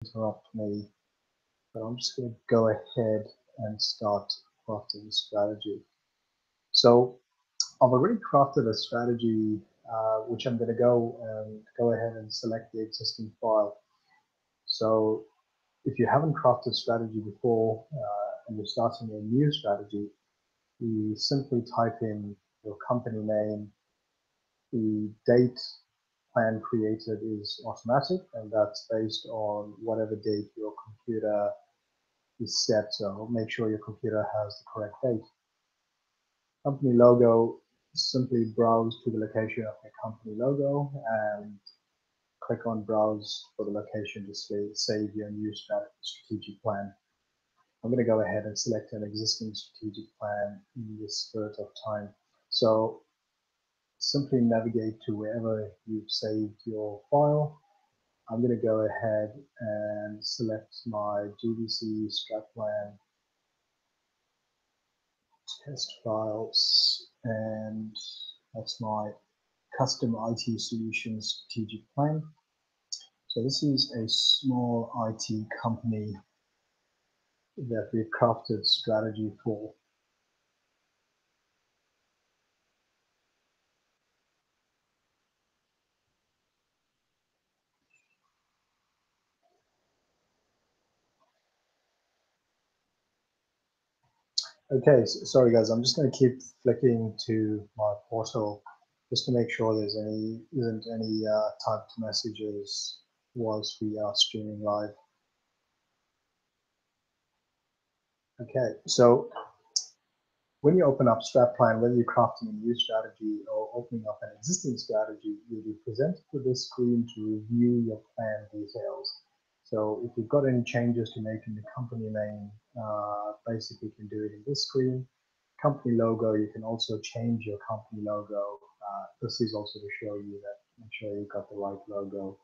interrupt me, but I'm just going to go ahead and start crafting the strategy. So I've already crafted a strategy, which I'm going to go ahead and select the existing file. So if you haven't crafted strategy before and you're starting a new strategy, you simply type in your company name. The date plan created is automatic, and that's based on whatever date your computer is set. So make sure your computer has the correct date. Company logo, simply browse to the location of your company logo and click on browse for the location to save your new strategic plan. I'm going to go ahead and select an existing strategic plan in the spirit of time. So simply navigate to wherever you've saved your file. I'm going to go ahead and select my GBC StratPlan test files, and that's my custom IT solutions strategic plan. So this is a small IT company that we've crafted strategy for. Okay, so, sorry guys, I'm just going to keep flicking to my portal just to make sure isn't any typed messages whilst we are streaming live. Okay, so when you open up StratPlan, whether you're crafting a new strategy or opening up an existing strategy, you'll be presented with this screen to review your plan details. So if you've got any changes to make in the company name, basically you can do it in this screen. Company logo, you can also change your company logo. This is also to show you that, make sure you've got the right logo.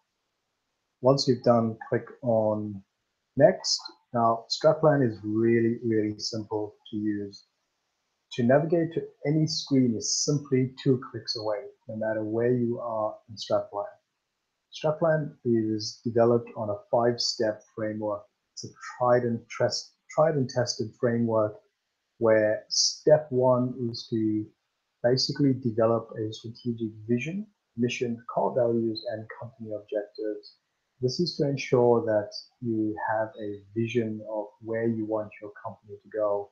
Once you've done, click on next. Now, StratPlan is really, really simple to use. To navigate to any screen is simply 2 clicks away, no matter where you are in StratPlan. StratPlan is developed on a 5-step framework. It's a tried and tested framework where step 1 is to basically develop a strategic vision, mission, core values, and company objectives. This is to ensure that you have a vision of where you want your company to go,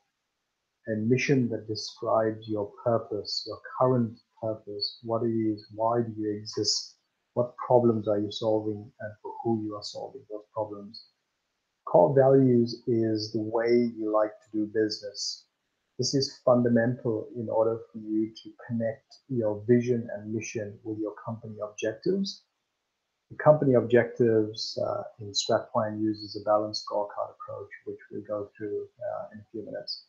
a mission that describes your purpose, your current purpose, what it is, why do you exist, what problems are you solving, and for who you are solving those problems. Core values is the way you like to do business. This is fundamental in order for you to connect your vision and mission with your company objectives. The company objectives in StratPlan uses a balanced scorecard approach, which we'll go through in a few minutes.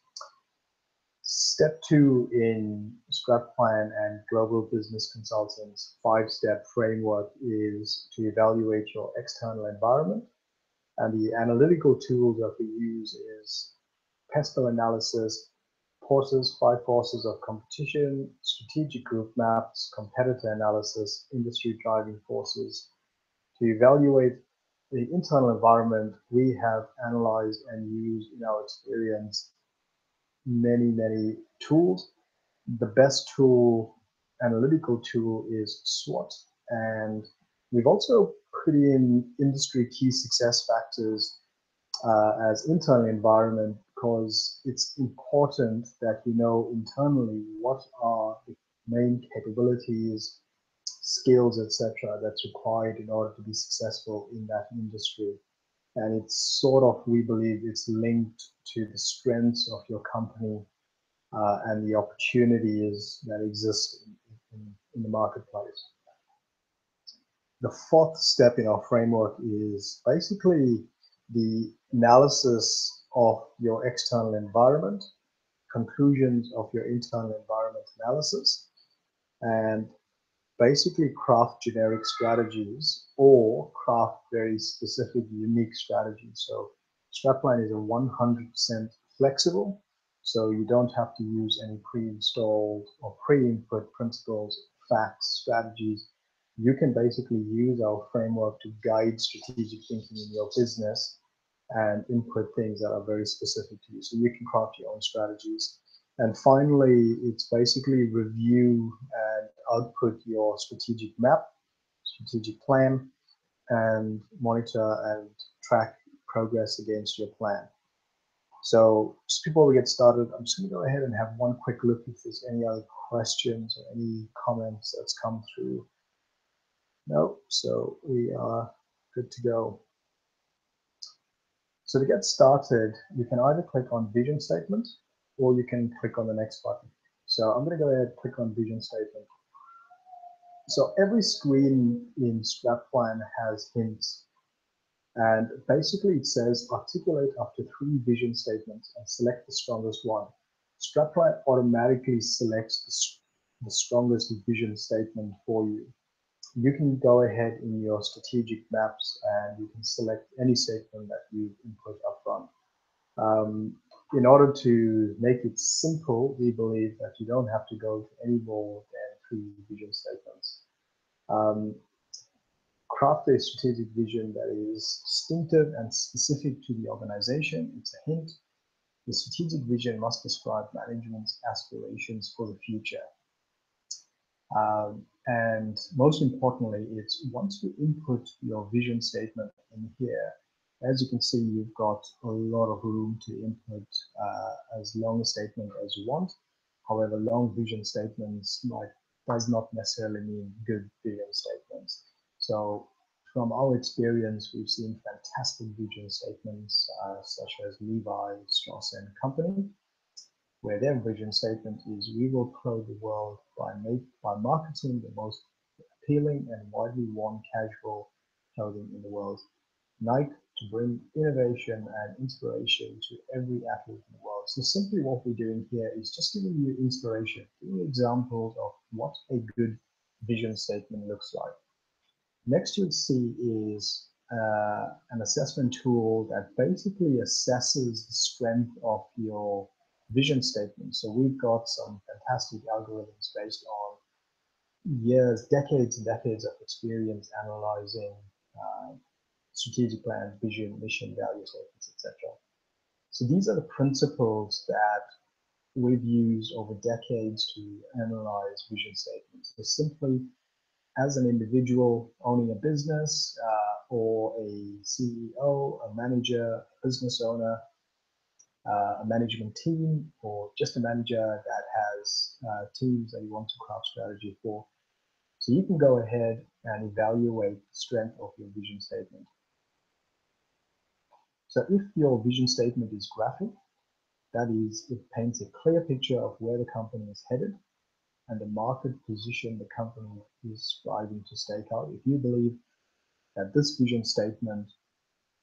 Step 2 in StratPlan and Global Business Consultants' 5-step framework is to evaluate your external environment. And the analytical tools that we use is PESTEL analysis, 5 forces of competition, strategic group maps, competitor analysis, industry driving forces. To evaluate the internal environment, we have analyzed and used in our experience many tools. The best tool, analytical tool, is SWOT, and we've also put in industry key success factors as internal environment, because it's important that you know internally what are the main capabilities, skills, etc., that's required in order to be successful in that industry. And it's sort of, we believe, it's linked to the strengths of your company and the opportunities that exist in the marketplace. The 4th step in our framework is basically the analysis of your external environment, conclusions of your internal environment analysis, and basically craft generic strategies or craft very specific, unique strategies. So StratPlan is a 100% flexible, so you don't have to use any pre-installed or pre-input principles, facts, strategies. you can basically use our framework to guide strategic thinking in your business and input things that are very specific to you. So you can craft your own strategies. And finally, it's basically review and output your strategic map, strategic plan, and monitor and track progress against your plan. So just before we get started, I'm just going to go ahead and have one quick look if there's any other questions or any comments that's come through. No, so we are good to go. So to get started, you can either click on vision statement or you can click on the next button. So I'm going to go ahead and click on vision statement. So every screen in StratPlan has hints. And basically it says articulate up to 3 vision statements and select the strongest one. StratPlan automatically selects the strongest vision statement for you. You can go ahead in your strategic maps and you can select any statement that you input up front. In order to make it simple, we believe that you don't have to go to any more than 3 vision statements. Craft a strategic vision that is distinctive and specific to the organization. It's a hint. The strategic vision must describe management's aspirations for the future. And most importantly, it's once you input your vision statement in here, as you can see, you've got a lot of room to input as long a statement as you want. However, long vision statements does not necessarily mean good vision statements. So from our experience, we've seen fantastic vision statements such as Levi, Strauss and Company, where their vision statement is we will clothe the world by marketing the most appealing and widely worn casual clothing in the world. Nike to bring innovation and inspiration to every athlete in the world. So simply what we're doing here is just giving you inspiration, giving you examples of what a good vision statement looks like. Next you'll see is an assessment tool that basically assesses the strength of your vision statement. So we've got some fantastic algorithms based on years, decades and decades of experience analyzing strategic plans, vision, mission, value statements, etc. So these are the principles that we've used over decades to analyze vision statements. So simply, as an individual owning a business or a CEO, a manager, a business owner, a management team, or just a manager that has teams that you want to craft strategy for. So you can go ahead and evaluate the strength of your vision statement. So if your vision statement is graphic, that is, it paints a clear picture of where the company is headed and the market position the company is striving to stake out. If you believe that this vision statement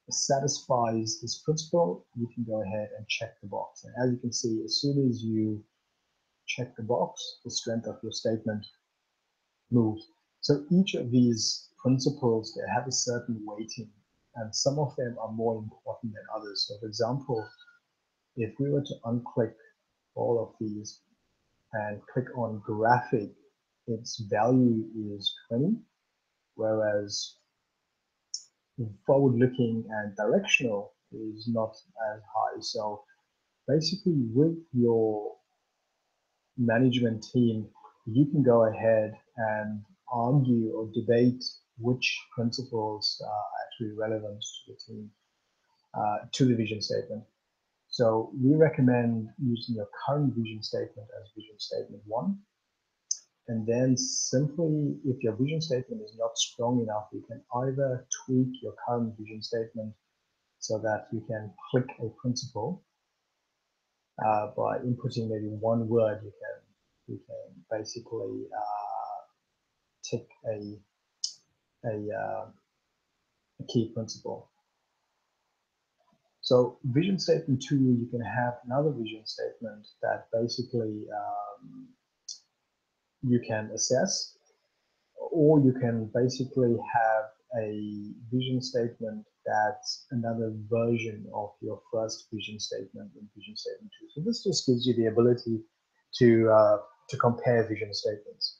satisfies this principle, you can go ahead and check the box. And as you can see, as soon as you check the box, the strength of your statement moves. So each of these principles, they have a certain weighting, and some of them are more important than others. So for example, if we were to unclick all of these and click on graphic, its value is 20, whereas forward-looking and directional is not as high. So basically with your management team, you can go ahead and argue or debate which principles are actually relevant to the team, to the vision statement. So we recommend using your current vision statement as vision statement 1. And then simply, if your vision statement is not strong enough, you can either tweak your current vision statement so that you can click a principle by inputting maybe one word. You can basically tick a key principle. So vision statement 2, you can have another vision statement that basically you can assess, or you can basically have a vision statement that's another version of your first vision statement in vision statement 2. So this just gives you the ability to compare vision statements.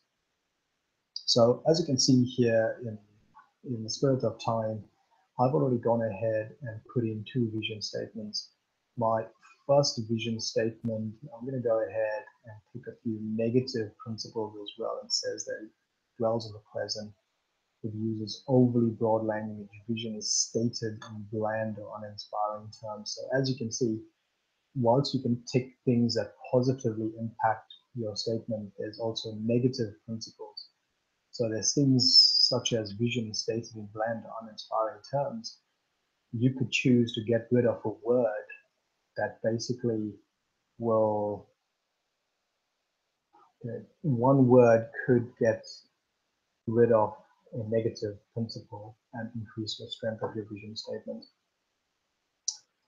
So as you can see here in the spirit of time, I've already gone ahead and put in two vision statements. My first vision statement, I'm going to go ahead and pick a few negative principles as well. It says that it dwells on the present. It uses overly broad language. Vision is stated in bland or uninspiring terms. So as you can see, whilst you can tick things that positively impact your statement, there's also negative principles. So there's things such as vision stated in bland or uninspiring terms. You could choose to get rid of a word that basically will, one word could get rid of a negative principle and increase the strength of your vision statement.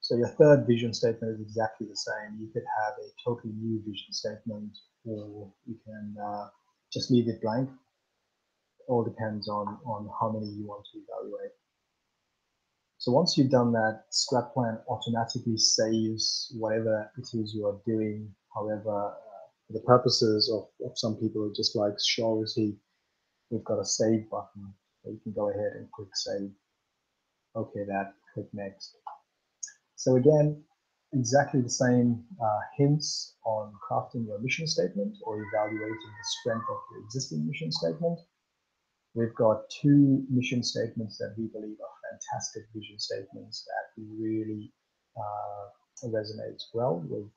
So your third vision statement is exactly the same. You could have a totally new vision statement, or you can just leave it blank. It all depends on how many you want to evaluate. So once you've done that, StratPlan automatically saves whatever it is you are doing. However, for the purposes of some people, it just likes surety. We've got a save button, so you can go ahead and click save. Okay, that, click next. So again, exactly the same hints on crafting your mission statement or evaluating the strength of your existing mission statement. We've got two mission statements that we believe are fantastic vision statements that really resonates well with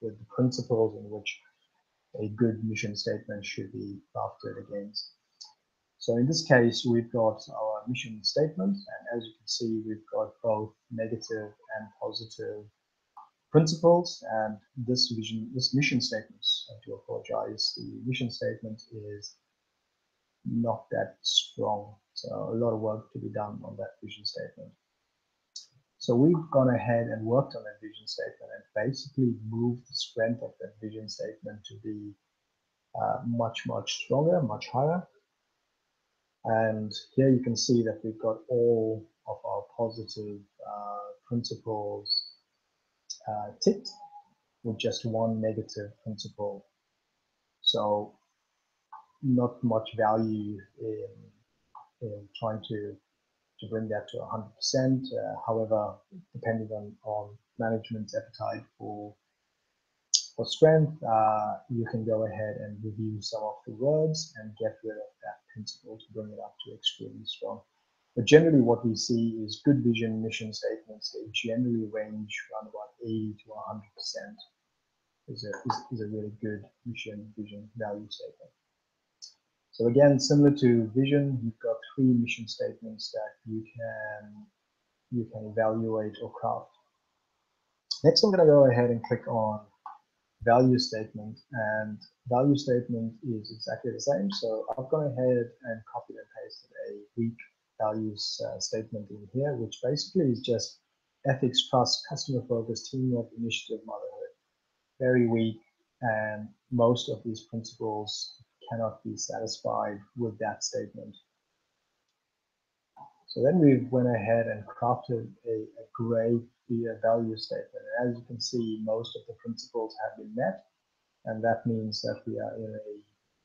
the principles in which a good mission statement should be crafted against. So in this case, we've got our mission statement, and as you can see, we've got both negative and positive principles. And this mission statement, I do apologize, the mission statement is not that strong. So a lot of work to be done on that vision statement. So we've gone ahead and worked on that vision statement and basically moved the strength of that vision statement to be much stronger, much higher. And here you can see that we've got all of our positive principles ticked with just one negative principle. So not much value in trying to bring that to 100%. However, depending on management's appetite for strength, you can go ahead and review some of the words and get rid of that principle to bring it up to extremely strong. But generally what we see is good vision mission statements. They generally range around about 80 to 100% is a really good mission vision value statement. So again, similar to vision, you've got three mission statements that you can evaluate or craft. Next, I'm going to go ahead and click on value statement, and value statement is exactly the same. So I've gone ahead and copied and pasted a weak values statement in here, which basically is just ethics, trust, customer focus, teamwork, initiative, motherhood. Very weak, and most of these principles cannot be satisfied with that statement. So then we went ahead and crafted a great value statement. And as you can see, most of the principles have been met, and that means that we are in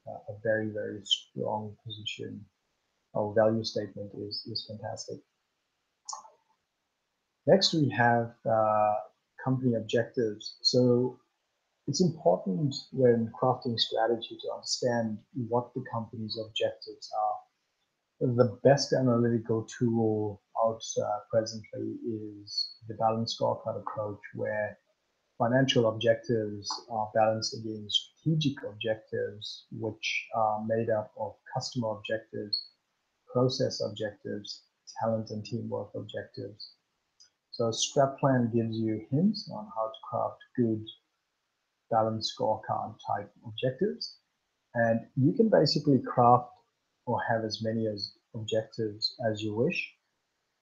a very strong position. Our value statement is fantastic. Next, we have company objectives. So it's important when crafting strategy to understand what the company's objectives are. The best analytical tool out presently is the balanced scorecard approach, where financial objectives are balanced against strategic objectives, which are made up of customer objectives, process objectives, talent and teamwork objectives. So StratPlan gives you hints on how to craft good balanced scorecard type objectives. And you can basically craft or have as many as objectives as you wish.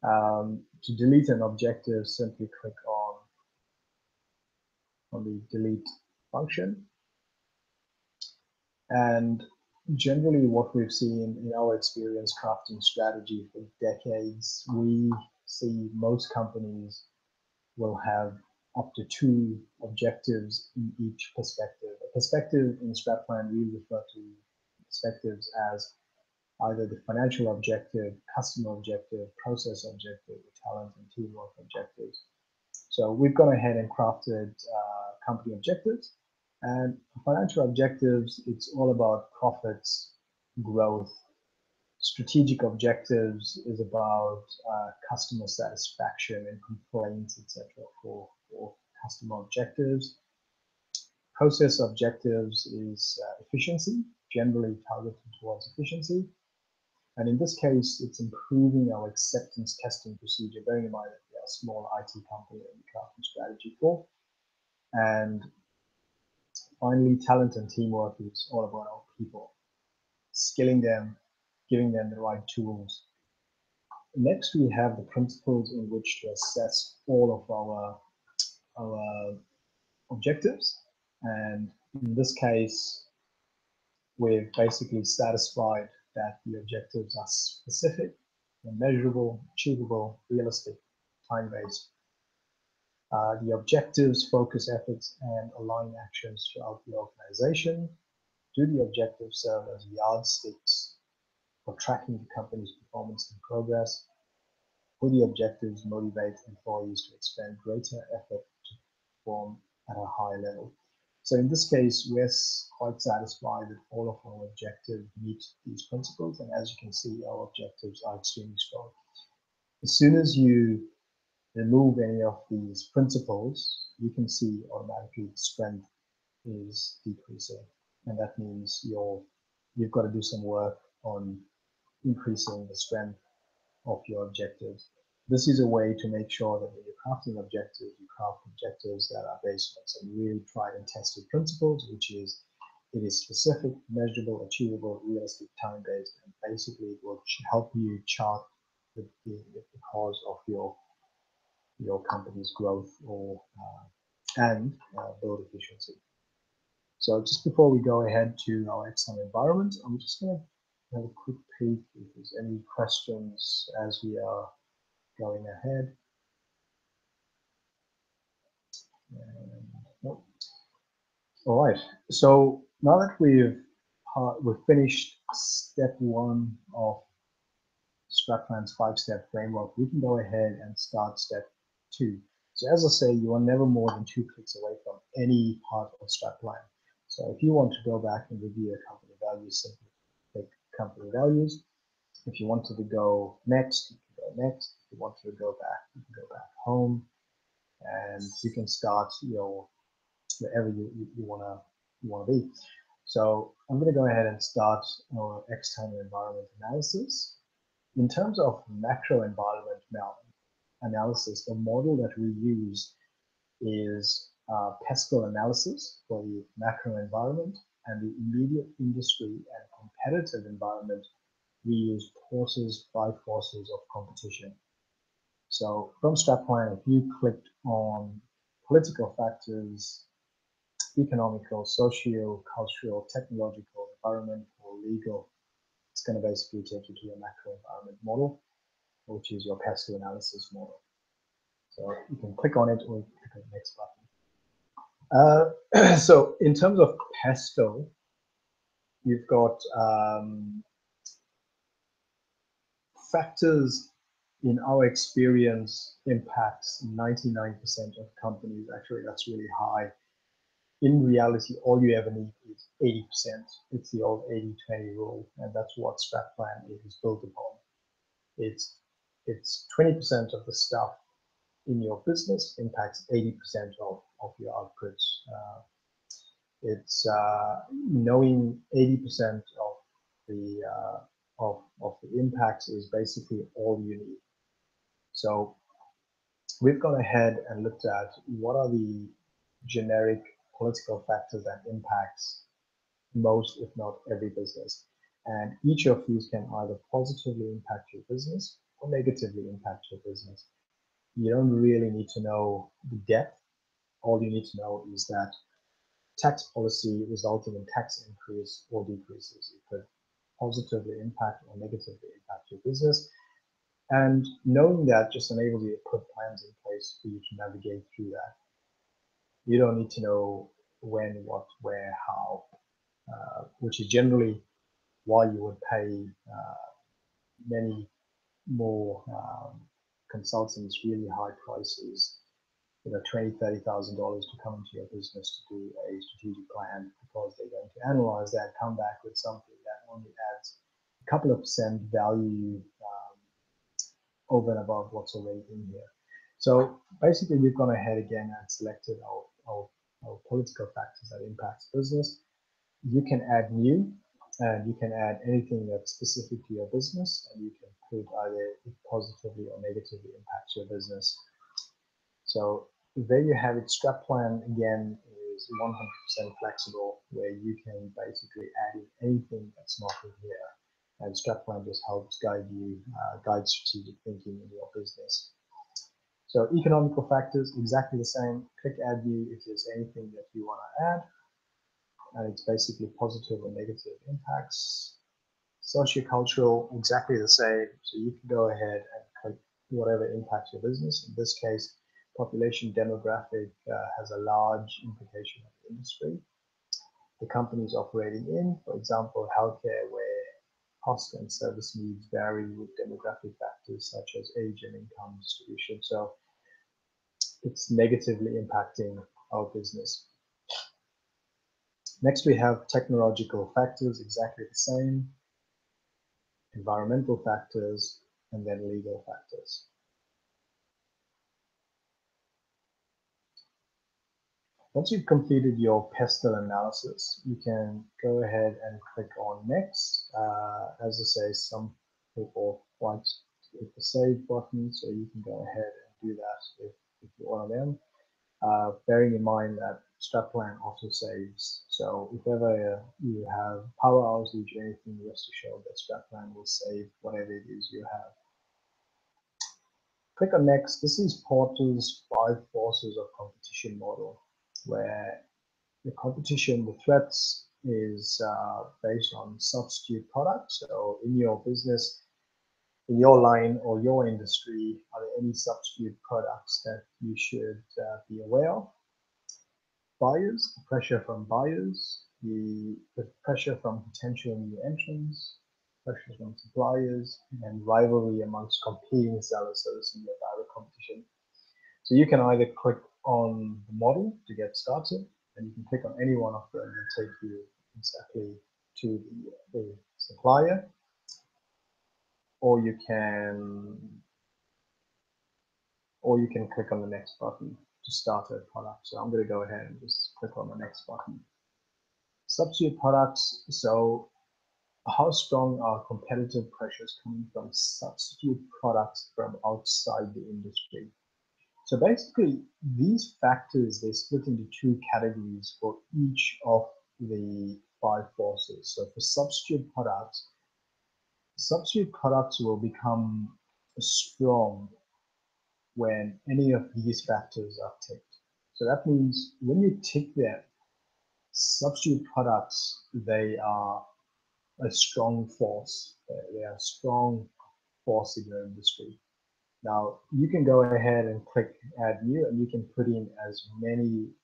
To delete an objective, simply click on the delete function. And generally what we've seen in our experience crafting strategy for decades, we see most companies will have up to two objectives in each perspective. A perspective in StratPlan, we refer to perspectives as either the financial objective, customer objective, process objective, talent and teamwork objectives. So we've gone ahead and crafted company objectives. And financial objectives, it's all about profits, growth. Strategic objectives is about customer satisfaction and complaints, etc. for customer objectives. Process objectives is efficiency, generally targeted towards efficiency. And in this case, it's improving our acceptance testing procedure, bearing in mind that we are a small IT company that we craft strategy for. And finally, talent and teamwork is all about our people, skilling them, giving them the right tools. Next, we have the principles in which to assess all of our objectives. And in this case, we've basically satisfied that the objectives are specific, measurable, achievable, realistic, time-based. The objectives focus efforts and align actions throughout the organization. Do the objectives serve as yardsticks for tracking the company's performance and progress? Will the objectives motivate employees to expend greater effort to perform at a high level? So in this case, we're quite satisfied that all of our objectives meet these principles. And as you can see, our objectives are extremely strong. As soon as you remove any of these principles, you can see automatically the strength is decreasing. And that means you've got to do some work on increasing the strength of your objectives. This is a way to make sure that when you're crafting objectives, you craft objectives that are based on some really tried and tested principles, which is it is specific, measurable, achievable, realistic, time-based, and basically it will help you chart the cause of your company's growth or and build efficiency. So just before we go ahead to our external environment, I'm just going to have a quick peek if there's any questions as we are going ahead. Nope. All right. So now that we've finished step one of StratPlan's 5-step framework, we can go ahead and start step two. So as I say, you are never more than 2 clicks away from any part of StratPlan. So if you want to go back and review your company values, simply click company values. If you wanted to go next, you can go next. If you wanted to go back, you can go back home. And you can start wherever you wanna be. So I'm going to go ahead and start our external environment analysis. In terms of macro environment analysis, the model that we use is pestle analysis for the macro environment, and the immediate industry and competitive environment, we use forces by forces of competition. So from StratPlan, if you clicked on political factors, economical, socio, cultural, technological, environmental, legal, it's going to basically take you to your macro environment model, which is your pestle analysis model. So you can click on it or click on the next button. So in terms of pestle, you've got factors in our experience impacts 99% of companies. Actually, that's really high. In reality, all you ever need is 80%. It's the old 80-20 rule, and that's what StratPlan is built upon. It's 20% of the stuff in your business impacts 80% of your outputs. It's knowing 80% of the impacts is basically all you need. So we've gone ahead and looked at what are the generic political factors that impacts most, if not every business. And each of these can either positively impact your business or negatively impact your business. You don't really need to know the depth. All you need to know is that tax policy resulting in tax increase or decreases. It could positively impact or negatively impact your business. And knowing that just enables you to put plans in place for you to navigate through that. You don't need to know when, what, where, how, which is generally why you would pay many more consultants really high prices, $20,000, $30,000 to come into your business to do a strategic plan, because they're going to analyze that, come back with something that only adds a couple of percent value over and above what's already in here. So basically, we've gone ahead again and selected our political factors that impact business. You can add new, and you can add anything that's specific to your business, and you can put either it positively or negatively impacts your business. So there you have it. StratPlan again is 100% flexible, where you can basically add in anything that's not in here. And StratPlan just helps guide you, guide strategic thinking in your business. So economical factors, exactly the same. Click add new if there's anything that you want to add. And it's basically positive or negative impacts. Sociocultural, exactly the same. So you can go ahead and click whatever impacts your business. In this case, population demographic has a large implication on the industry the company is operating in. For example, healthcare, where cost and service needs vary with demographic factors such as age and income distribution. So it's negatively impacting our business. Next, we have technological factors, exactly the same, environmental factors, and then legal factors. Once you've completed your pestle analysis, you can go ahead and click on next. As I say, some people want to hit the save button, so you can go ahead and do that if you're one of them. Bearing in mind that StratPlan auto saves, so if ever you have power outage or anything, rest assured that StratPlan will save whatever it is you have. Click on next. This is Porter's 5 forces of competition model, where the competition, the threats is based on substitute products. So in your business, in your line or your industry, are there any substitute products that you should be aware of? Buyers, the pressure from buyers, the pressure from potential new entrants, pressure from suppliers, and rivalry amongst competing sellers. So this is your direct competition. So you can either click on the model to get started, and you can click on any one of them and take you exactly to the supplier, or you can click on the next button to start a product. So I'm going to go ahead and just click on the next button. Substitute products. So how strong are competitive pressures coming from substitute products from outside the industry? So basically, these factors, they split into 2 categories for each of the 5 forces. So for substitute products will become strong when any of these factors are ticked. So that means when you tick them, substitute products, they are a strong force. They are a strong force in your industry. Now, you can go ahead and click add new, and you can put in as many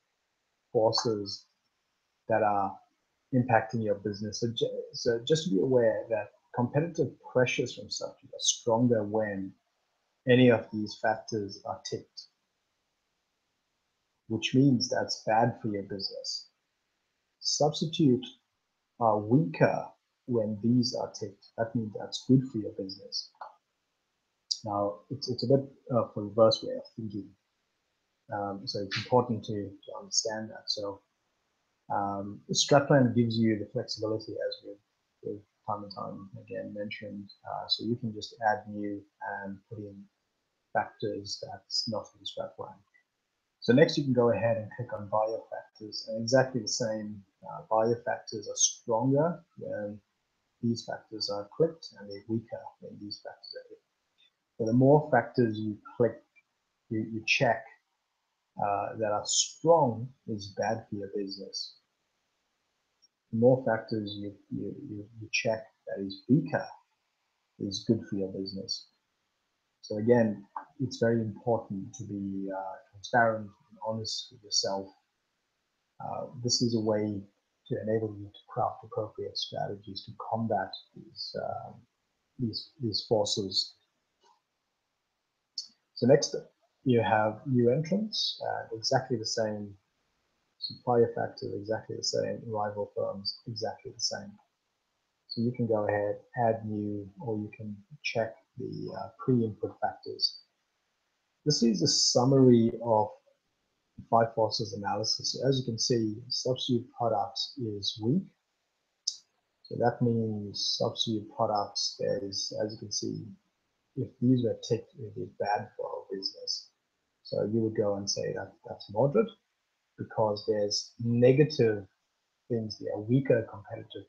forces that are impacting your business. So just be aware that competitive pressures from substitute are stronger when any of these factors are ticked, which means that's bad for your business. Substitute are weaker when these are ticked. That means that's good for your business. Now, it's a bit of a reverse way of thinking. So it's important to understand that. So StratPlan gives you the flexibility, as we've time and time again mentioned. So you can just add new and put in factors that's not in StratPlan. So next you can go ahead and click on buyer factors, and exactly the same. Buyer factors are stronger when these factors are clicked, and they're weaker when these factors are clicked. So the more factors you click, you check that are strong is bad for your business. The more factors you check that is weaker is good for your business. So again, it's very important to be transparent and honest with yourself. This is a way to enable you to craft appropriate strategies to combat these forces. So next, you have new entrants, exactly the same. Supplier factors, exactly the same. Rival firms, exactly the same. So you can go ahead, add new, or you can check the pre-input factors. This is a summary of 5 forces analysis. So as you can see, substitute products is weak. So that means substitute products is, as you can see, if these were ticked, it would be bad for our business. So you would go and say that that's moderate because there's negative things there, weaker competitive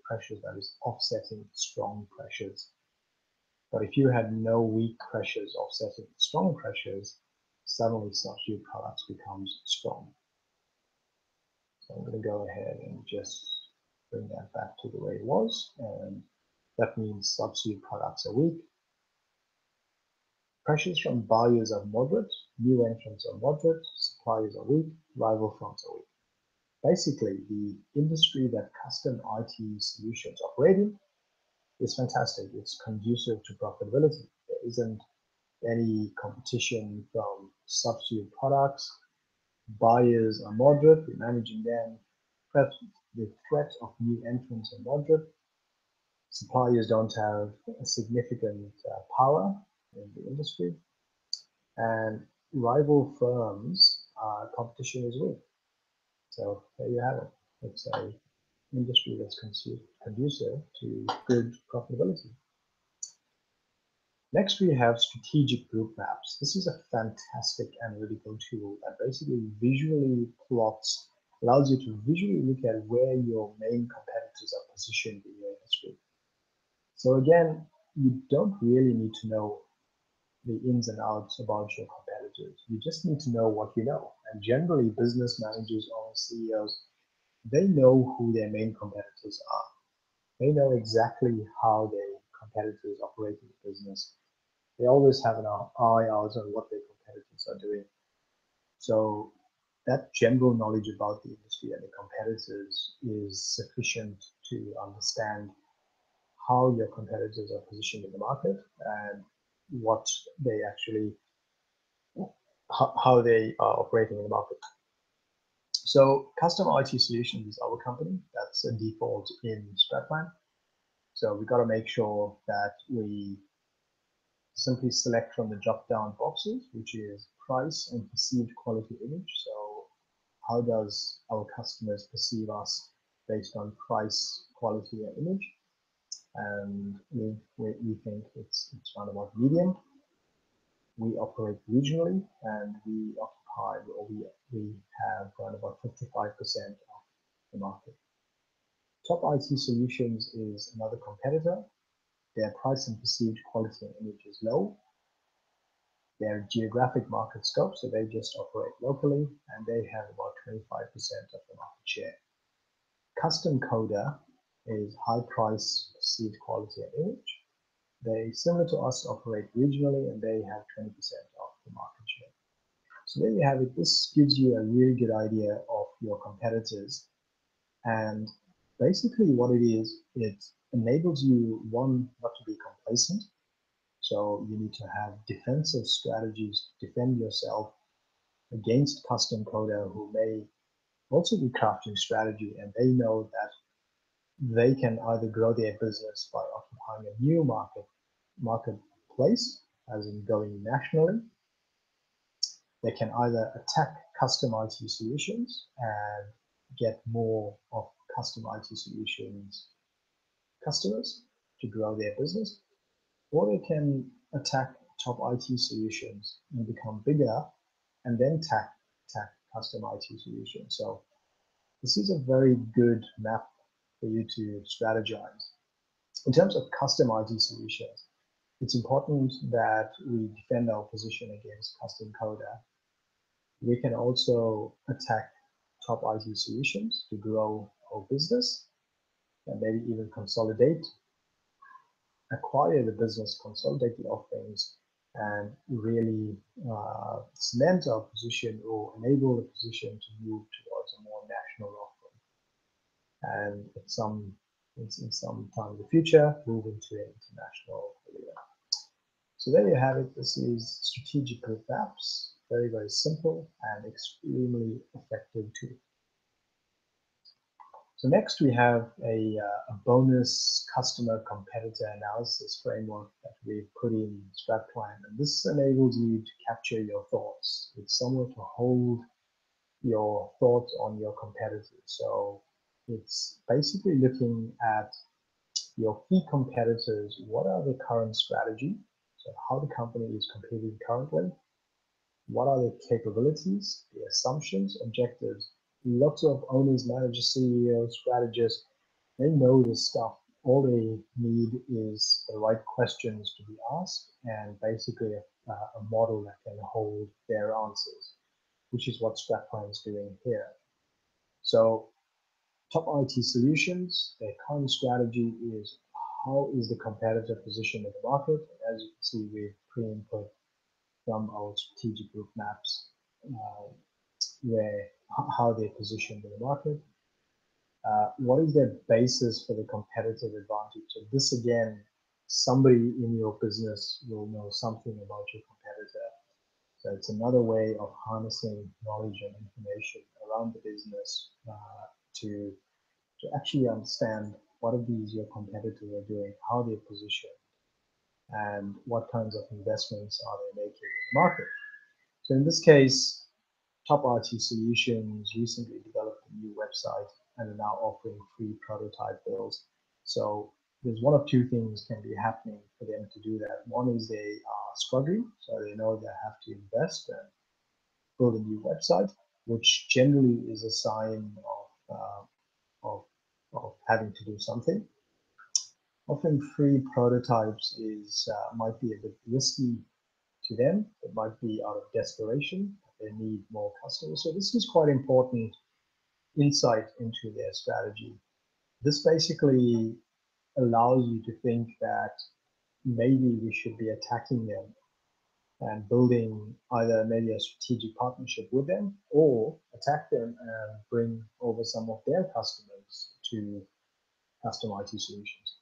pressures that is offsetting strong pressures. But if you had no weak pressures offsetting strong pressures, suddenly substitute products becomes strong. So I'm going to go ahead and just bring that back to the way it was, and that means substitute products are weak. Pressures from buyers are moderate, new entrants are moderate, suppliers are weak, rival firms are weak. Basically, the industry that custom IT solutions operate in is fantastic. It's conducive to profitability. There isn't any competition from substitute products. Buyers are moderate, we're managing them. The threat of new entrants are moderate. Suppliers don't have a significant power in the industry. And rival firms, competition is weak. So there you have it. It's a industry that's conducive to good profitability. Next, we have strategic group maps. This is a fantastic analytical tool that basically visually plots, allows you to visually look at where your main competitors are positioned in your industry. So again, you don't really need to know the ins and outs about your competitors. You just need to know what you know. And generally, business managers or CEOs, they know who their main competitors are. They know exactly how their competitors operate in the business. They always have an eye out on what their competitors are doing. So that general knowledge about the industry and the competitors is sufficient to understand how your competitors are positioned in the market and what they actually, how they are operating in the market. So Custom IT Solutions is our company. That's a default in StratPlan. So we got to make sure that we simply select from the drop-down boxes, which is price and perceived quality image. So how does our customers perceive us based on price, quality, and image? And we think it's around about medium. We operate regionally, and we occupy, or we have around about 55% of the market. Top IT Solutions is another competitor. Their price and perceived quality and image is low. Their geographic market scope, so they just operate locally, and they have about 25% of the market share. Custom Coder is high price, perceived quality and image. They, similar to us, operate regionally, and they have 20% of the market share. So there you have it. This gives you a really good idea of your competitors. And basically what it is, it enables you, one, not to be complacent. So you need to have defensive strategies to defend yourself against custom coder who may also be crafting strategy, and they know that they can either grow their business by occupying a new marketplace, as in going nationally. They can either attack custom IT solutions and get more of custom IT solutions customers to grow their business, or they can attack top IT solutions and become bigger and then attack custom IT solutions. So this is a very good map for you to strategize. In terms of custom IT solutions, it's important that we defend our position against custom coder. We can also attack top IT solutions to grow our business and maybe even consolidate, acquire the business, consolidate the offerings, and really cement our position or enable the position to move towards a more national offering. and in some time in the future, move into an international arena. So there you have it. This is strategic group maps. Very, very simple and extremely effective tool. So next we have a bonus customer competitor analysis framework that we've put in StratPlan. And this enables you to capture your thoughts. It's somewhere to hold your thoughts on your competitors. So it's basically looking at your key competitors. What are the current strategy? So how the company is competing currently. What are the capabilities, the assumptions, objectives? Lots of owners, managers, CEOs, strategists, they know this stuff. All they need is the right questions to be asked and basically a model that can hold their answers, which is what StratPlan is doing here. So top IT solutions, their current strategy is how is the competitor position in the market? As you can see, we've pre-input from our strategic group maps where how they're positioned in the market. What is their basis for the competitive advantage? So this again, somebody in your business will know something about your competitor. So it's another way of harnessing knowledge and information around the business to actually understand what of these your competitors are doing, how they're positioned, and what kinds of investments are they making in the market. So in this case, Top IT Solutions recently developed a new website and are now offering free prototype builds. So there's one of two things can be happening for them to do that. One is they are struggling, so they know they have to invest and build a new website, which generally is a sign of having to do something. Offering free prototypes is might be a bit risky to them. It might be out of desperation. They need more customers. So this is quite important insight into their strategy. This basically allows you to think that maybe we should be attacking them and building either maybe a strategic partnership with them or attack them and bring over some of their customers to custom IT solutions.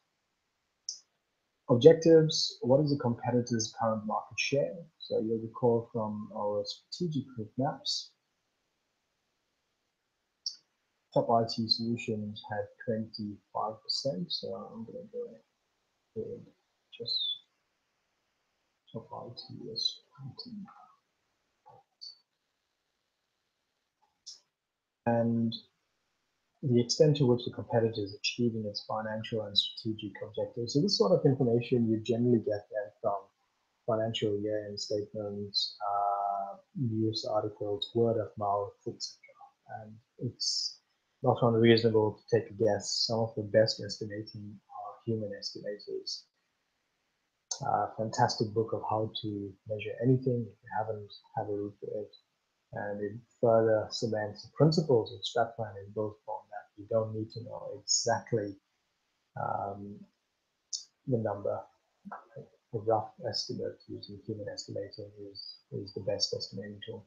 Objectives, what is the competitor's current market share? So you'll recall from our strategic group maps, Top IT Solutions had 25%. So I'm going to go ahead and just Top IT is 20. And the extent to which the competitor is achieving its financial and strategic objectives. So this sort of information you generally get that from financial year-end statements, news articles, word of mouth, etc. And it's not unreasonable to take a guess. Some of the best estimating are human estimators. Fantastic book of how to measure anything. If you haven't had a read through it, and it further cements the principles of StratPlan is built on that you don't need to know exactly the number. A rough estimate using human estimating is the best estimating tool.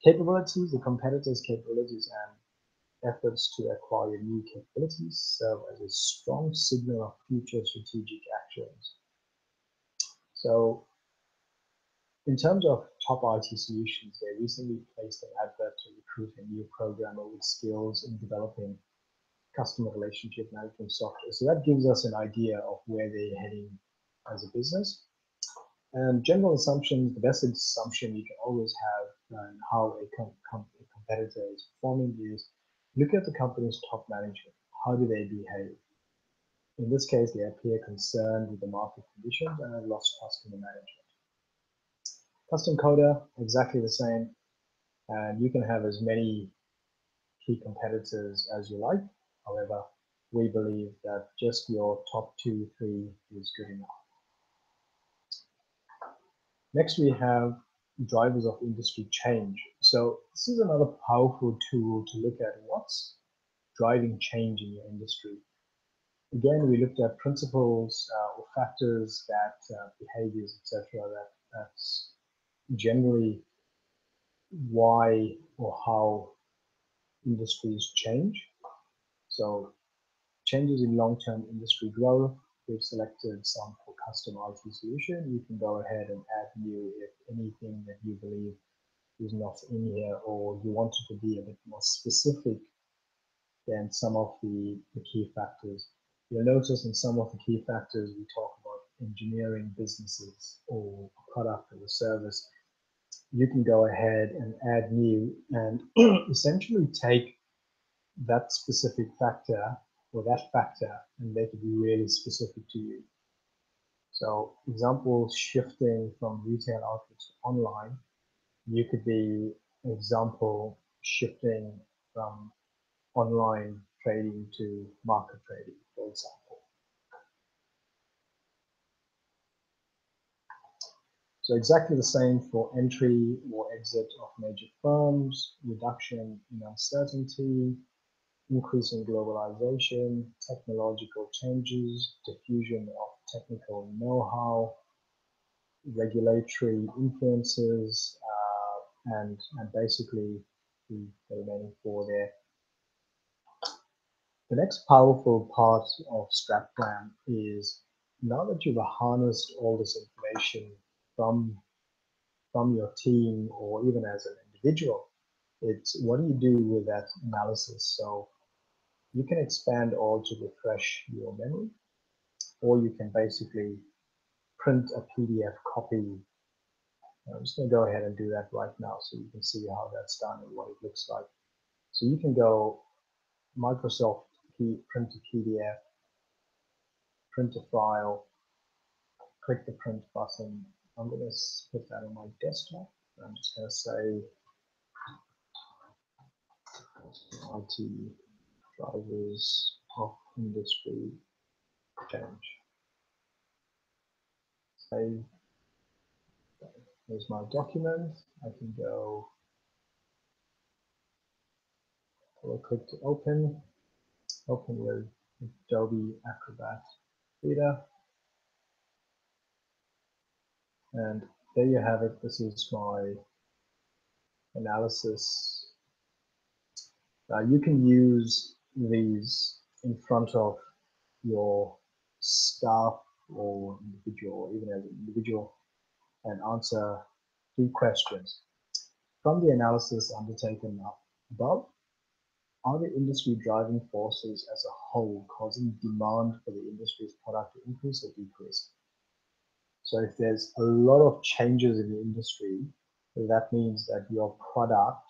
Capabilities, the competitors' capabilities and efforts to acquire new capabilities serve as a strong signal of future strategic actions. So in terms of Top IT Solutions, they recently placed an advert to recruit a new programmer with skills in developing customer relationship management software. So that gives us an idea of where they're heading as a business. And general assumptions, the best assumption you can always have on how a competitor is performing is look at the company's top management. How do they behave? In this case, they appear concerned with the market conditions and have lost customer management. Custom coder, exactly the same. And you can have as many key competitors as you like. However, we believe that just your top 2, 3 is good enough. Next, we have drivers of industry change. So this is another powerful tool to look at what's driving change in your industry. Again, we looked at principles or factors that behaviors, etc. That's generally why or how industries change. So changes in long-term industry growth, we've selected some for custom IT solution. You can go ahead and add new if anything that you believe is not in here, or you want it to be a bit more specific than some of the key factors. You'll notice in some of the key factors we talk about engineering businesses or product or service. You can go ahead and add new and essentially take that specific factor or that factor and make it really specific to you. So example, shifting from retail outlets to online, you could be example shifting from online trading to market trading, for example. So exactly the same for entry or exit of major firms, reduction in uncertainty, increasing globalization, technological changes, diffusion of technical know-how, regulatory influences, and basically the remaining four there. The next powerful part of StratPlan is now that you've harnessed all this information from your team or even as an individual, it's what do you do with that analysis? So you can expand all to refresh your memory, or you can basically print a PDF copy. I'm just going to go ahead and do that right now so you can see how that's done and what it looks like. So you can go Microsoft print a PDF, print a file, click the print button. I'm going to put that on my desktop. I'm just going to say IT drivers of industry change. Save. Here's my document. I can go click to open with Adobe Acrobat Reader. And there you have it. This is my analysis. You can use these in front of your staff or individual, or even as an individual, and answer 3 questions. From the analysis undertaken above, are the industry driving forces as a whole causing demand for the industry's product to increase or decrease? So if there's a lot of changes in the industry, that means that your product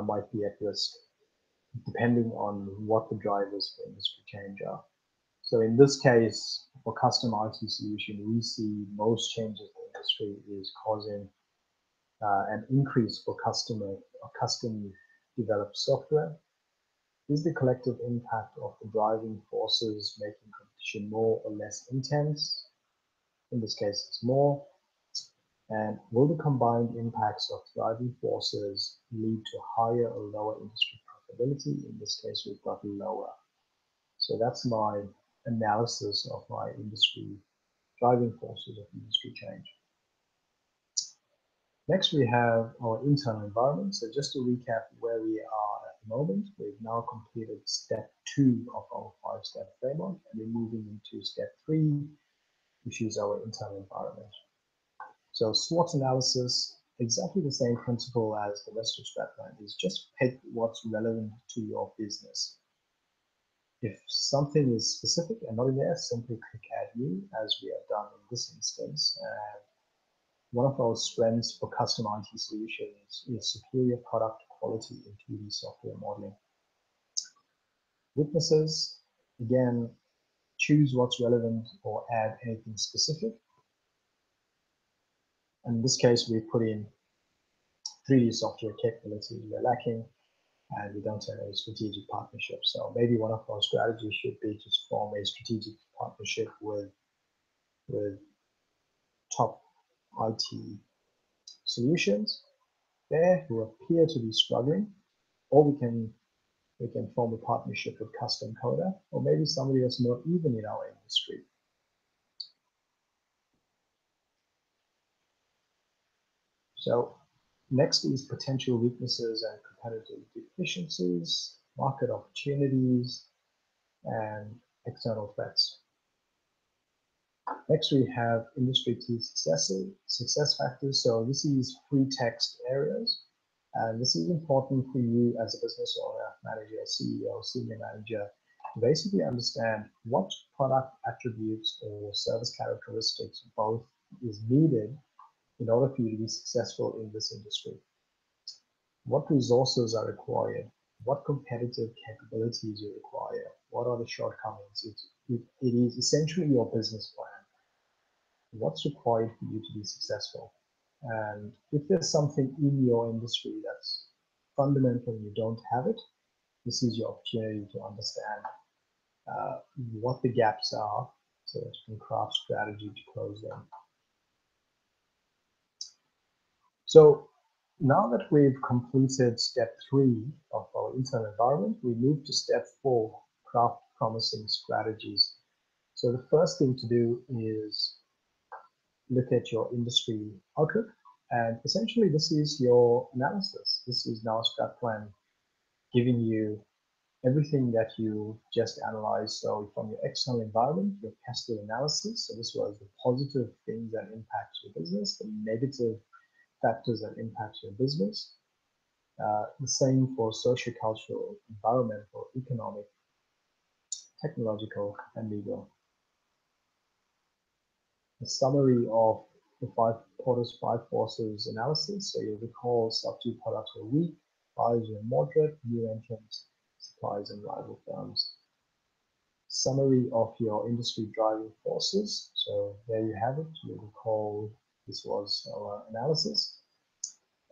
might be at risk, depending on what the drivers for industry change are. So in this case, for custom IT solution, we see most changes in the industry is causing an increase for custom developed software. Is the collective impact of the driving forces making competition more or less intense? In this case, it's more. And will the combined impacts of driving forces lead to higher or lower industry profitability? In this case, we've got lower. So that's my analysis of my industry driving forces of industry change. Next, we have our internal environment. So just to recap where we are at the moment, we've now completed step 2 of our 5-step framework, and we're moving into step 3, which is our internal environment. So SWOT analysis, exactly the same principle as the rest of StratPlan, is just pick what's relevant to your business. If something is specific and not in there, simply click Add New, as we have done in this instance. And one of our strengths for custom IT solutions is superior product quality in 2D software modeling. Weaknesses, again, choose what's relevant or add anything specific. In this case, we put in 3D software capabilities we're lacking, and we don't have a strategic partnership. So maybe one of our strategies should be to form a strategic partnership with top IT solutions there who appear to be struggling, or we can form a partnership with Custom Coder, or maybe somebody that's more even in our industry. So next is potential weaknesses and competitive deficiencies. market opportunities, and external threats. Next, we have industry key success factors. So this is free text areas. And this is important for you as a business owner, manager, CEO, senior manager, to basically understand what product attributes or service characteristics both is needed in order for you to be successful in this industry. What resources are required? What competitive capabilities you require? What are the shortcomings? It is essentially your business plan. What's required for you to be successful? And if there's something in your industry that's fundamental and you don't have it, this is your opportunity to understand what the gaps are so that you can craft strategy to close them. So now that we've completed step 3 of our internal environment, we move to step 4, craft promising strategies. So the first thing to do is look at your industry outlook. And essentially, this is your analysis. This is now StratPlan giving you everything that you just analyzed. So from your external environment, your cascade analysis. So this was the positive things that impact your business, the negative factors that impact your business. The same for socio-cultural, environmental, economic, technological, and legal. A summary of the Porter's 5 forces analysis. So you'll recall sub-2 products were weak, buyers were moderate, new entrants, suppliers, and rival firms. Summary of your industry driving forces. So there you have it. You'll recall this was our analysis.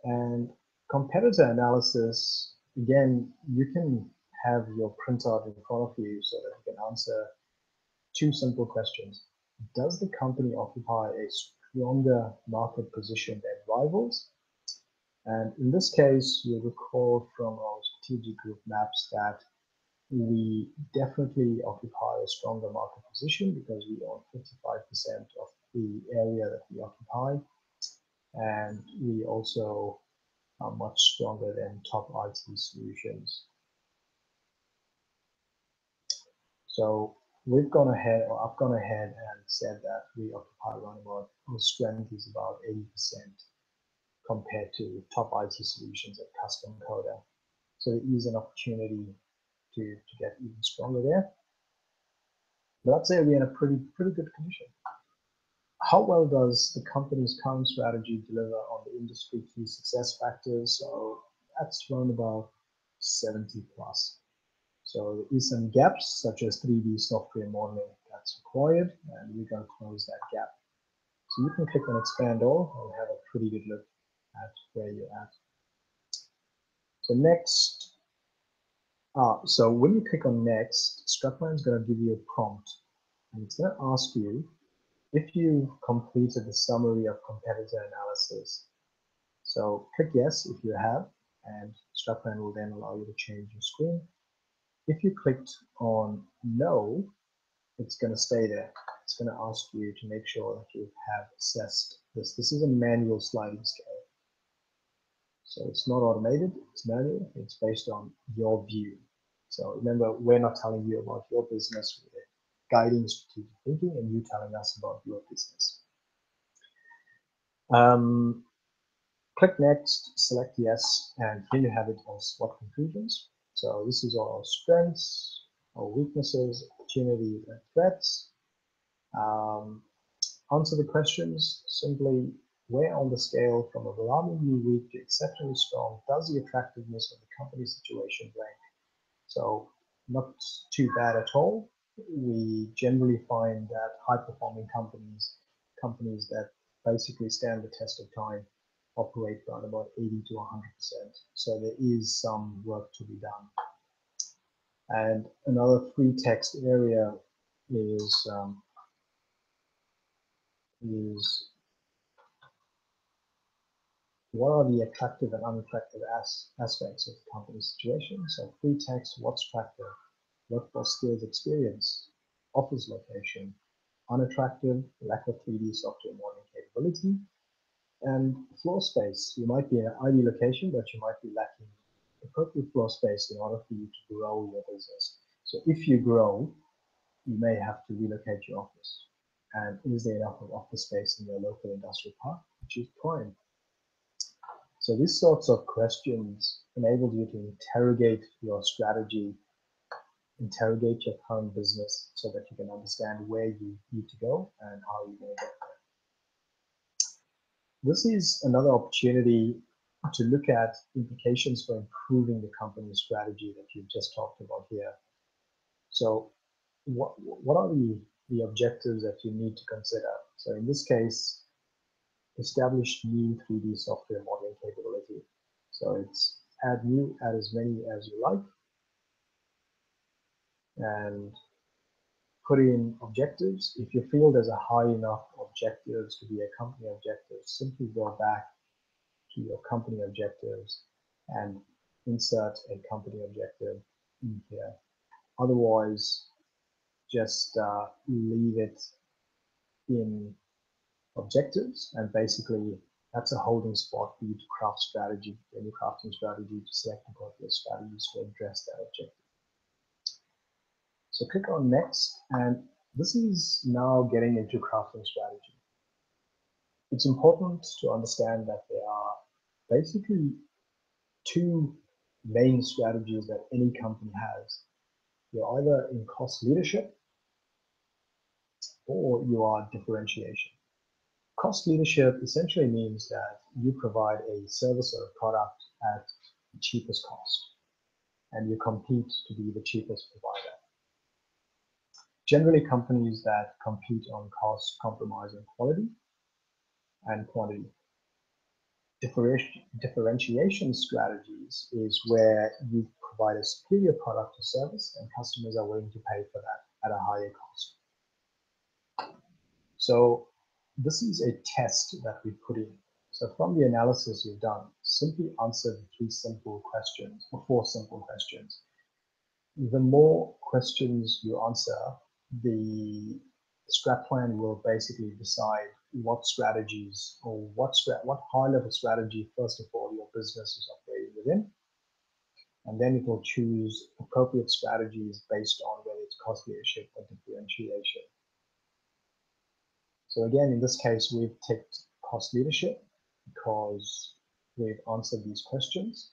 And competitor analysis, again, you can have your printout in front of you so that you can answer 2 simple questions. Does the company occupy a stronger market position than rivals? And in this case, you'll recall from our strategic group maps that we definitely occupy a stronger market position because we own 55% of the area that we occupy. And we also are much stronger than top IT solutions. So we've gone ahead, or I've gone ahead and said that we occupy around about, our strength is about 80% compared to top IT solutions at custom coder. So there is an opportunity to get even stronger there. But I'd say we're in a pretty good condition. How well does the company's current strategy deliver on the industry key success factors? So that's around about 70 plus. So there is some gaps such as 3D software modeling that's required, and we're going to close that gap. So you can click on expand all and have a pretty good look at where you're at. So next, so when you click on next, StratPlan is going to give you a prompt, and it's going to ask you if you've completed the summary of competitor analysis. So click yes if you have, and StratPlan will then allow you to change your screen. If you clicked on no, it's going to stay there. It's going to ask you to make sure that you have assessed this. This is a manual sliding scale. So it's not automated, it's manual, it's based on your view. So remember, we're not telling you about your business, we're guiding strategic thinking and you telling us about your business. Click next, select yes, and here you have it as SWOT conclusions. So this is our strengths, our weaknesses, opportunities, and threats. Answer the questions simply: where on the scale from alarmingly weak to exceptionally strong does the attractiveness of the company situation rank? So not too bad at all. We generally find that high-performing companies that basically stand the test of time, operate around about 80 to 100%. So there is some work to be done. And another free text area is what are the attractive and unattractive aspects of the company situation? So free text, what's attractive, workforce skills experience, office location, unattractive, lack of 3D software modeling capability, and floor space. You might be in an ideal location, but you might be lacking appropriate floor space in order for you to grow your business. So if you grow, you may have to relocate your office. And is there enough of office space in your local industrial park, which is prime? So these sorts of questions enable you to interrogate your strategy, interrogate your current business so that you can understand where you need to go and how you may get there. This is another opportunity to look at implications for improving the company's strategy that you've just talked about here. So what are the objectives that you need to consider? So in this case, establish new 3D software modeling capability. So it's add as many as you like, and put in objectives. If you feel there's a high enough objectives to be a company objective, simply go back to your company objectives and insert a company objective in here. Otherwise, just leave it in objectives, and basically that's a holding spot for you to craft strategy. When you're crafting strategy, to select appropriate strategies to address that objective. So click on next, and this is now getting into crafting strategy. It's important to understand that there are basically two main strategies that any company has. You're either in cost leadership or you are differentiation. Cost leadership essentially means that you provide a service or a product at the cheapest cost, and you compete to be the cheapest provider. Generally, companies that compete on cost compromise on quality and quantity. Differentiation strategies is where you provide a superior product or service, and customers are willing to pay for that at a higher cost. So this is a test that we put in. So from the analysis you've done, simply answer the four simple questions. The more questions you answer, the StratPlan will basically decide what strategies or what high-level strategy, first of all, your business is operating within. And then it will choose appropriate strategies based on whether it's cost leadership or differentiation. So again, in this case, we've ticked cost leadership because we've answered these questions.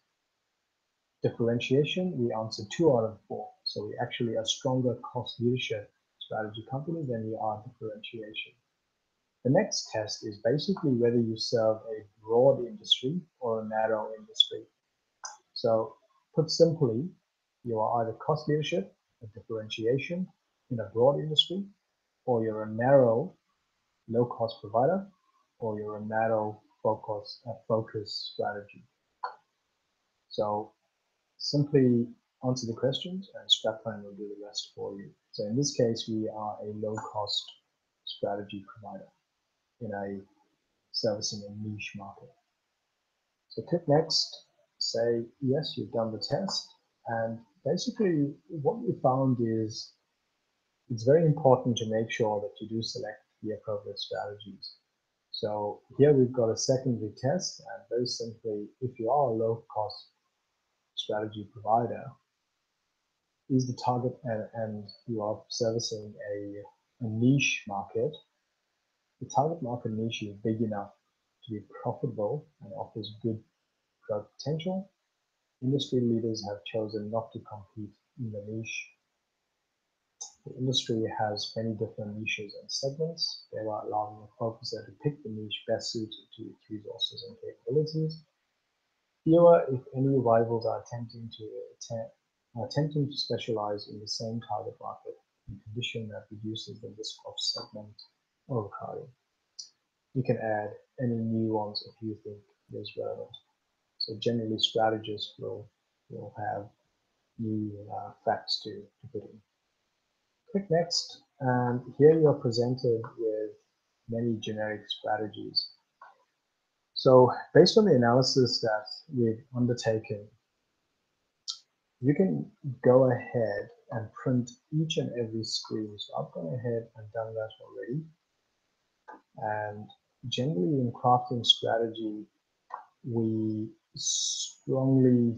Differentiation, we answered 2 out of 4. So we actually are a stronger cost leadership strategy company than we are differentiation. The next test is basically whether you serve a broad industry or a narrow industry. So put simply, you are either cost leadership or differentiation in a broad industry, or you're a narrow low-cost provider, or you're a narrow focus strategy. So simply answer the questions and StratPlan will do the rest for you. So in this case, we are a low-cost strategy provider in a servicing a niche market. So click next, say, yes, you've done the test. And basically what we found is it's very important to make sure that you do select the appropriate strategies. So here we've got a secondary test, and very simply, if you are a low-cost strategy provider, is the target and you are servicing a niche market, the target market niche is big enough to be profitable and offers good growth potential. Industry leaders have chosen not to compete in the niche. The industry has many different niches and segments, thereby allowing the focuser to pick the niche best suited to its resources and capabilities. Fewer, if any, rivals are attempting to specialize in the same target market, a condition that reduces the risk of segment overcrowding. You can add any nuance if you think is relevant. So generally, strategists will have new facts to put in. Click next, and here you are presented with many generic strategies. So based on the analysis that we've undertaken, you can go ahead and print each and every screen. So I've gone ahead and done that already. And generally in crafting strategy, we strongly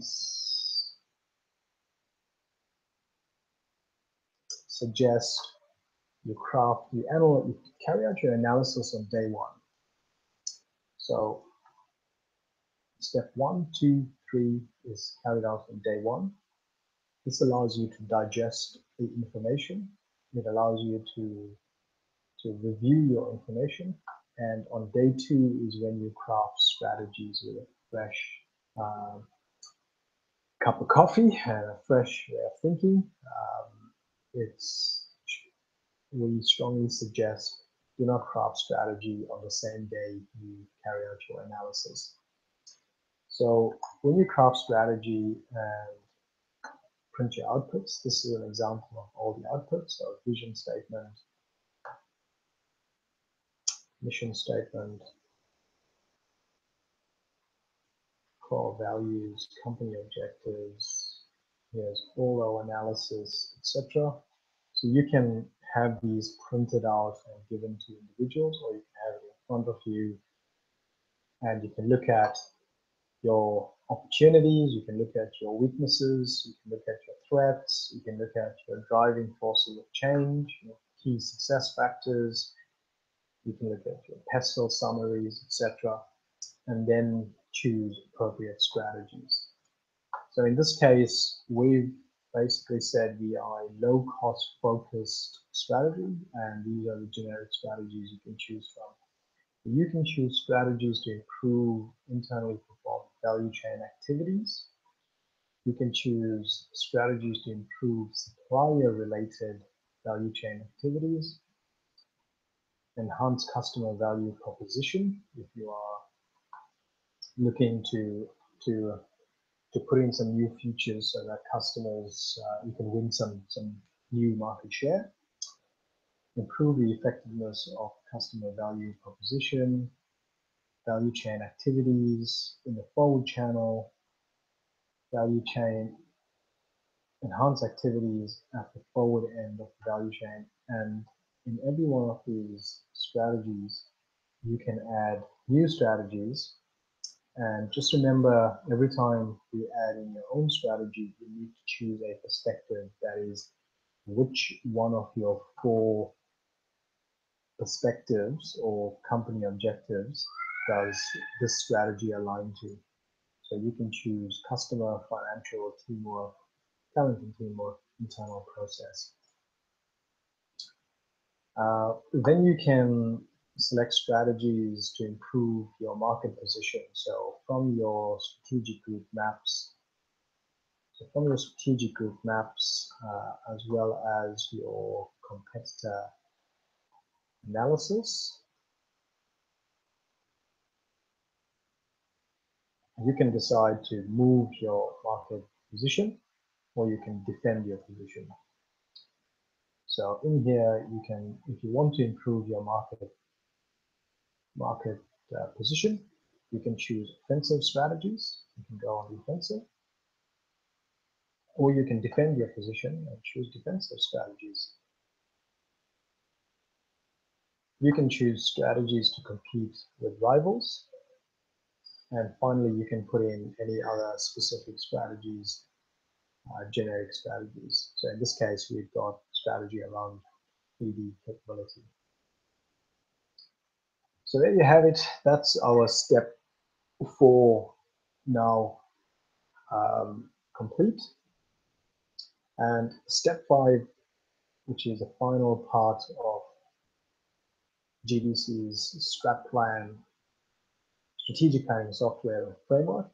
suggest you carry out your analysis on day one. So step 1, 2, 3 is carried out on day one. This allows you to digest the information. It allows you to review your information. And on day 2 is when you craft strategies with a fresh cup of coffee and a fresh way of thinking. We strongly suggest do not craft strategy on the same day you carry out your analysis. So when you craft strategy and print your outputs, this is an example of all the outputs. So vision statement, mission statement, core values, company objectives, here's all our analysis, etc. So you can have these printed out and given to individuals, or you can have it in front of you and you can look at your opportunities, you can look at your weaknesses, you can look at your threats, you can look at your driving forces of change, your key success factors, you can look at your pestle summaries, etc., and then choose appropriate strategies. So in this case, we've basically said we are a low-cost focused strategy, and these are the generic strategies you can choose from. You can choose strategies to improve internally performed value chain activities. You can choose strategies to improve supplier-related value chain activities, enhance customer value proposition if you are looking to put in some new features so that customers, you can win some new market share, improve the effectiveness of customer value proposition, value chain activities in the forward channel, value chain, enhance activities at the forward end of the value chain. And in every one of these strategies, you can add new strategies. And just remember, every time you add in your own strategy, you need to choose a perspective that is which one of your 4 perspectives or company objectives does this strategy align to. So you can choose customer, financial, teamwork, talent and teamwork, internal process. Then you can select strategies to improve your market position. So from your strategic group maps, as well as your competitor analysis, you can decide to move your market position or you can defend your position. So in here, you can, if you want to improve your market position, you can choose offensive strategies. You can go on defensive, or you can defend your position and choose defensive strategies. You can choose strategies to compete with rivals. And finally, you can put in any other specific strategies, generic strategies. So in this case, we've got strategy around 3D capability. So there you have it. That's our step 4 now complete. And step 5, which is the final part of GDC's StratPlan strategic planning software framework,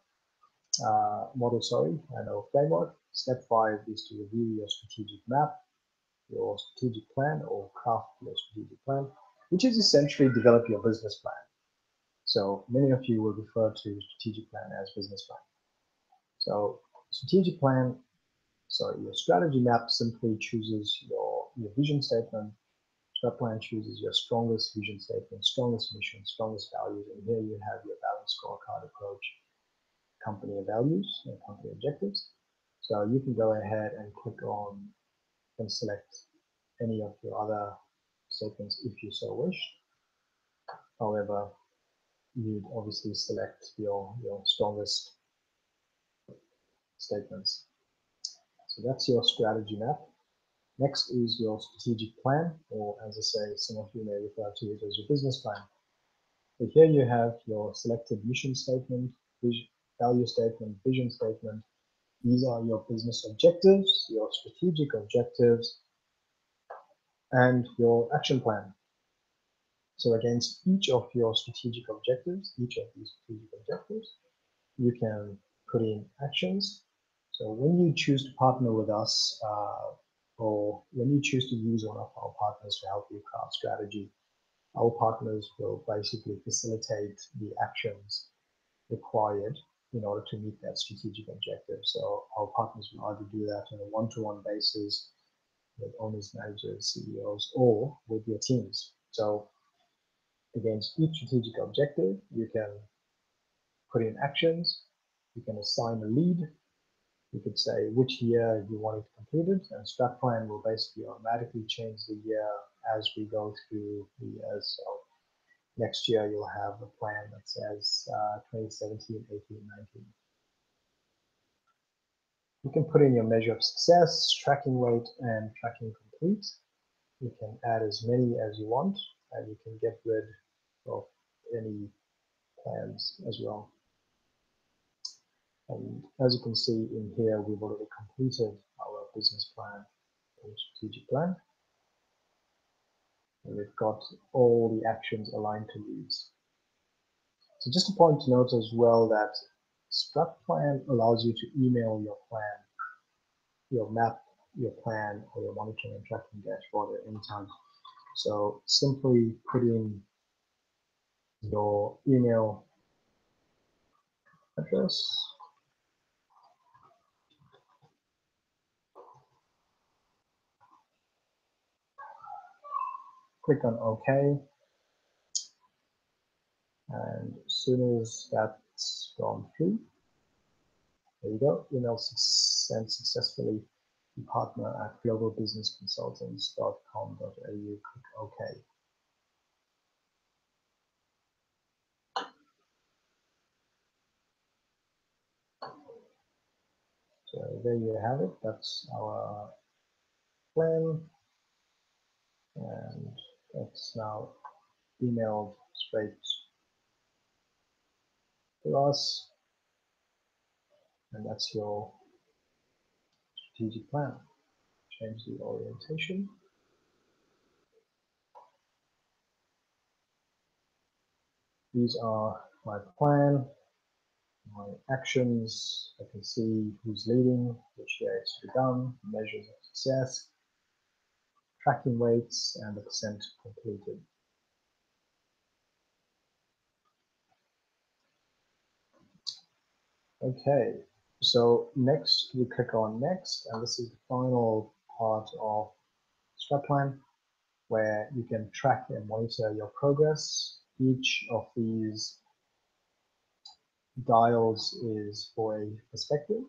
framework. Step 5 is to review your strategic map, your strategic plan, or craft your strategic plan, which is essentially develop your business plan. So many of you will refer to strategic plan as business plan. So strategic plan, your strategy map simply chooses your vision statement. StratPlan chooses your strongest vision statement, strongest mission, strongest values, and here you have your balanced scorecard approach, company values and company objectives. So you can go ahead and click on and select any of your other statements if you so wish. However, you'd obviously select your strongest statements. So that's your strategy map. Next is your strategic plan, or as I say, some of you may refer to it as your business plan. So here you have your selected mission statement, value statement, vision statement. These are your business objectives, your strategic objectives, and your action plan. So against each of your strategic objectives, you can put in actions. So when you choose to partner with us, or when you choose to use one of our partners to help you craft strategy, our partners will basically facilitate the actions required in order to meet that strategic objective. So our partners will either do that on a one-to-one basis with owners, managers, CEOs, or with your teams. So against each strategic objective, you can put in actions, you can assign a lead, you could say which year you want it completed, and StratPlan will basically automatically change the year as we go through the years. So next year you'll have a plan that says 2017, 18, 19. You can put in your measure of success, tracking rate, and tracking complete. You can add as many as you want, and you can get rid of any plans as well. And as you can see in here, we've already completed our business plan and strategic plan. And we've got all the actions aligned to these. So just a point to note as well that StratPlan allows you to email your plan, your map, your plan, or your monitoring and tracking dashboard at any time. So simply put in your email address, click on OK, and as soon as that's gone through, there you go, email sent successfully to partner at globalbusinessconsultants.com.au. Click OK. So there you have it. That's our plan, and that's now emailed straight to us, and that's your strategic plan. Change the orientation. These are my plan, my actions. I can see who's leading, which year it's to be done, measures of success, tracking rates, and the percent completed. Okay, so next we click on next, and this is the final part of StratPlan, where you can track and monitor your progress. Each of these dials is for a perspective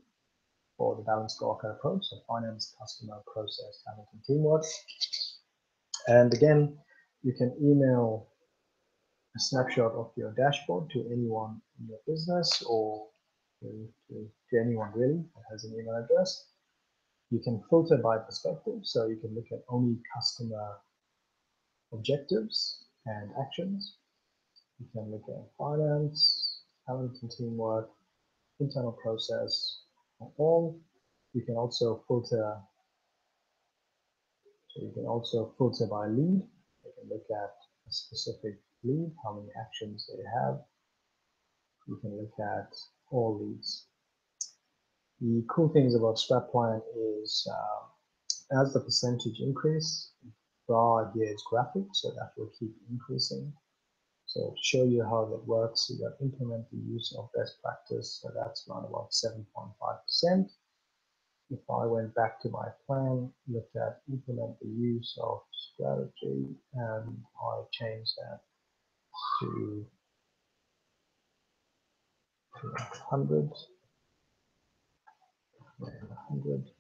for the balanced scorecard approach, so finance, customer, process, talent, and teamwork. And again, you can email a snapshot of your dashboard to anyone in your business, or to anyone really that has an email address. You can filter by perspective, so you can look at only customer objectives and actions. You can look at finance, talent and teamwork, internal process, and all. You can also filter. So you can also filter by lead. You can look at a specific lead, how many actions they have. You can look at all leads. The cool things about StratPlan is as the percentage increase, bar here is graphic, so that will keep increasing. So to show you how that works, you got implement the use of best practice, so that's around about 7.5%. If I went back to my plan, looked at implement the use of strategy, and I changed that to 100, and 100.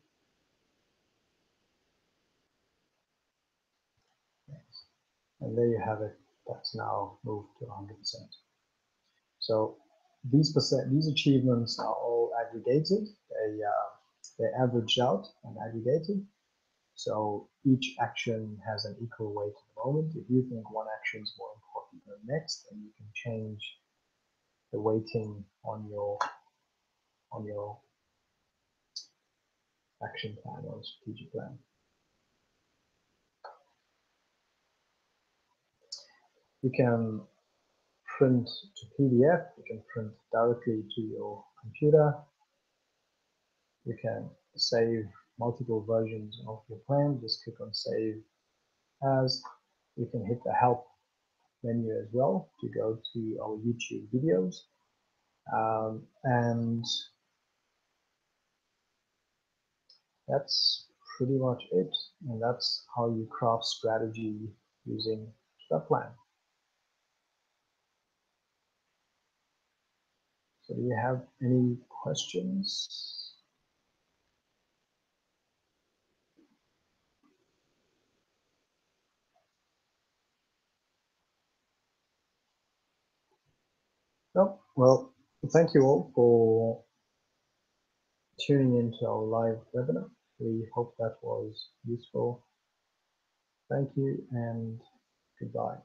And there you have it. That's now moved to 100%. So these achievements are all aggregated. They averaged out and aggregated. So each action has an equal weight at the moment. If you think one action is more important than the next, then you can change the weighting on your action plan or strategic plan. You can print to PDF, you can print directly to your computer, you can save multiple versions of your plan, just click on save as. You can hit the help menu as well to go to our YouTube videos. And that's pretty much it. And that's how you craft strategy using StratPlan. So do you have any questions? No? Well, thank you all for tuning into our live webinar. We hope that was useful. Thank you and goodbye.